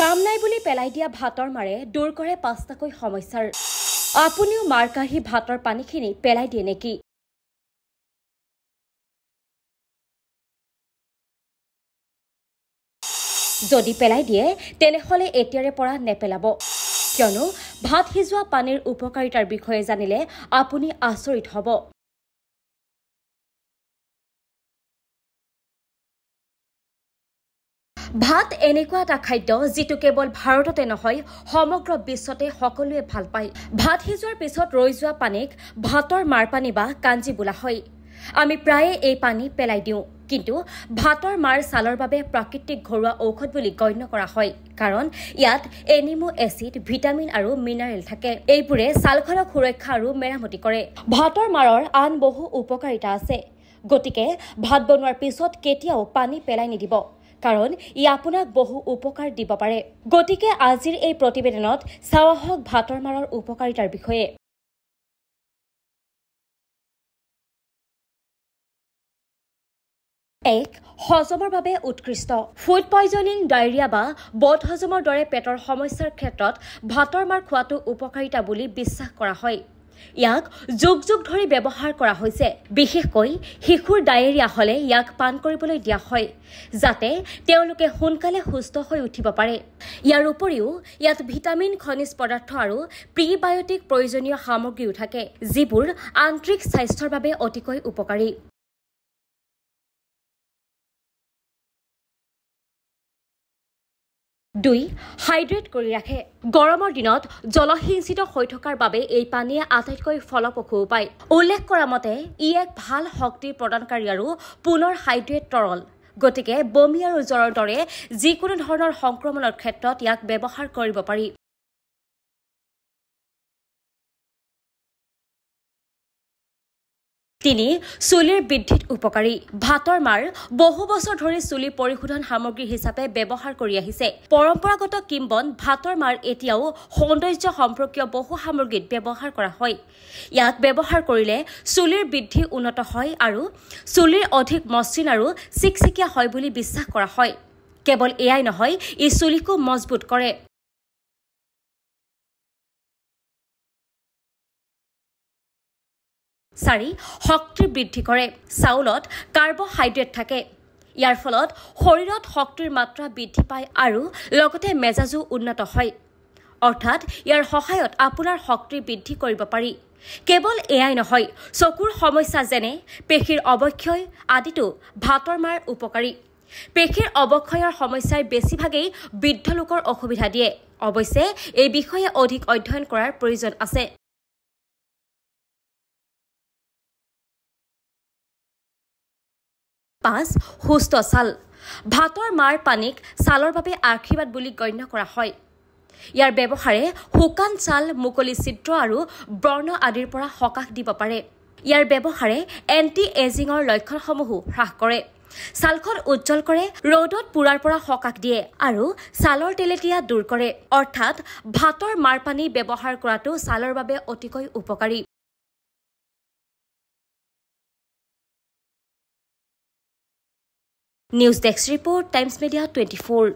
কাম নাই বুলি পেলাই দিয়া ভাতৰ মাৰে দূৰ কৰে পাঁচটাকৈ সমস্যাৰ আপুনিও মাৰ কাঢ়ি ভাতৰ পানীখিনি পেলাই দিয়ে নেকি যদি পেলাই দিয়ে তেনেহলে এতিয়াৰে পৰা নেপেলাব কিয়নো ভাত সিজোৱা পানীৰ উপকাৰিতাৰ বিষয়ে জানিলে আপুনি আচৰিত হ'ব ভাত এনেকুৱা এটা খাদ্য যিটো কেৱল ভাৰততে নহয় সমগ্ৰ বিশ্বতে সকলোৱে ভাল পায় ভাত সিজোৱাৰ পিছত ৰৈ যোৱা পানীক ভাতৰ মাৰ পানী বা কাঞ্জি বোলা হয় আমি প্ৰায়ে এই পানী পেলাই দিওঁ কিন্তু ভাতৰ মাৰ ছালৰ বাবে প্ৰাকৃতিক ঘৰুৱা ঔষধ বুলি গণ্য কৰা হয় কাৰণ ইয়াত এনিমো এচিড ভিটামিন আৰু মিনাৰেল থাকে এইবোৰে ছালখনক সুৰক্ষা আৰু মেৰামতি কৰে ভাতৰ মাৰৰ আন বহু উপকাৰিতা আছে গতিকে ভাত বনোৱাৰ পিছত কেতিয়াও পানী পেলাই নিদিব কাৰণ ই আপোনাক বহু উপকাৰ দিব পাৰে গতিকে আজিৰ এই প্ৰতিবেদনত চাওয়া হওক ভাতৰ মাৰৰ উপকাৰিতাৰ বিষয়ে এক হজমৰ বাবে উৎকৃষ্ট ফুড পয়জনিং ডায়েৰিয়া বা বদহজমৰ দৰে পেটৰ সমস্যাৰ ক্ষেত্ৰত ভাতৰ মাৰ খোৱাটো উপকাৰিতা বুলি বিশ্বাস কৰা হয় ইয়াক যুগ যুগ ধৰি ব্যৱহাৰ কৰা হৈছে বিশেষকৈ শিশুৰ ডায়েৰিয়া হলে ইয়াক পান কৰিবলৈ দিয়া হয় যাতে তেওঁলোকে সোনকালে সুস্থ হৈ উঠিব পাৰে ইয়াৰ উপৰিও ইয়াত ভিটামিন খনিজ পদাৰ্থ আৰু প্ৰিবায়োটিক প্ৰয়োজনীয় সামগ্ৰীও থাকে যিবোৰ আন্তৰিক স্বাস্থ্যৰ বাবে অতিকৈ উপকাৰী 2 হাইড্ৰেট কৰি ৰাখে গৰমৰ দিনত জলসিঞ্চিত হৈ থকাৰ বাবে এই পানীয়ে আটাইতকৈ ফলপ্ৰসূ উপায় উল্লেখ কৰা মতে ই এক ভাল শক্তি প্ৰদানকাৰী আৰু পুনৰ হাইড্ৰেট তৰল গতিকে বমি আৰু জ্বৰৰ দৰে যিকোনো ধৰণৰ সংক্ৰমণৰ ক্ষেত্ৰত ইয়াক ব্যৱহাৰ কৰিব পাৰি তিনি চুলিৰ বৃদ্ধিত উপকাৰী ভাতৰ মাৰ বহু বছৰ ধৰি চুলি পৰিশোধন সামগ্ৰী হিচাপে ব্যৱহাৰ কৰি আহিছে পৰম্পৰাগত কিম্বন ভাতৰ মাৰ এতিয়াও সৌন্দৰ্য সম্পৰ্কীয় বহু সামগ্ৰীত ব্যৱহাৰ কৰা হয় ইয়াক ব্যৱহাৰ কৰিলে চুলিৰ বৃদ্ধি উন্নত হয় আৰু চুলিৰ অধিক মসৃণ আৰু চিকচিকিয়া হয় বুলি বিশ্বাস কৰা হয় কেৱল এয়াই নহয় ই চুলিকো মজবুত কৰে 4 শক্তি বৃদ্ধি কৰে চাউলত কাৰ্বহাইড্ৰেট থাকে ইয়াৰ ফলত শৰীৰত শক্তিৰ মাত্ৰা বৃদ্ধি পায় আৰু লগতে মেজাজো উন্নত হয় অৰ্থাৎ ইয়াৰ সহায়ত আপোনাৰ শক্তি বৃদ্ধি কৰিব পাৰি কেৱল এয়াই নহয় চকুৰ সমস্যা যেনে পেশীৰ অৱক্ষয় আদিতো ভাতৰ মাৰ উপকাৰী পেশীৰ অৱক্ষয়ৰ সমস্যাই বেছিভাগেই বৃদ্ধ লোকৰ অসুবিধা দিয়ে অৱশ্যে এই বিষয়ে অধিক অধ্যয়ন কৰাৰ প্ৰয়োজন আছে 5 সুস্থ ছাল ভাতৰ মাৰ পানীক ছালৰ বাবে আশীৰ্বাদ বুলি গণ্য কৰা হয় ইয়াৰ ব্যৱহাৰে শুকান ছাল মুকলি ছিদ্ৰ আৰু ব্ৰণ আদিৰ পৰা সকাহ দিব পাৰে ইয়াৰ ব্যৱহাৰে এন্টি এজিঙৰ লক্ষণসমূহ হ্ৰাস কৰে ছালখন উজ্জ্বল কৰে ৰ'দত পুৰাৰ পৰা সকাহ দিয়ে আৰু ছালৰ তেলেতীয়া দূৰ কৰে অৰ্থাৎ ভাতৰ মাৰ পানী ব্যৱহাৰ কৰাটো ছালৰ বাবে অতিকৈ উপকাৰী News Desk Report, Times Media 24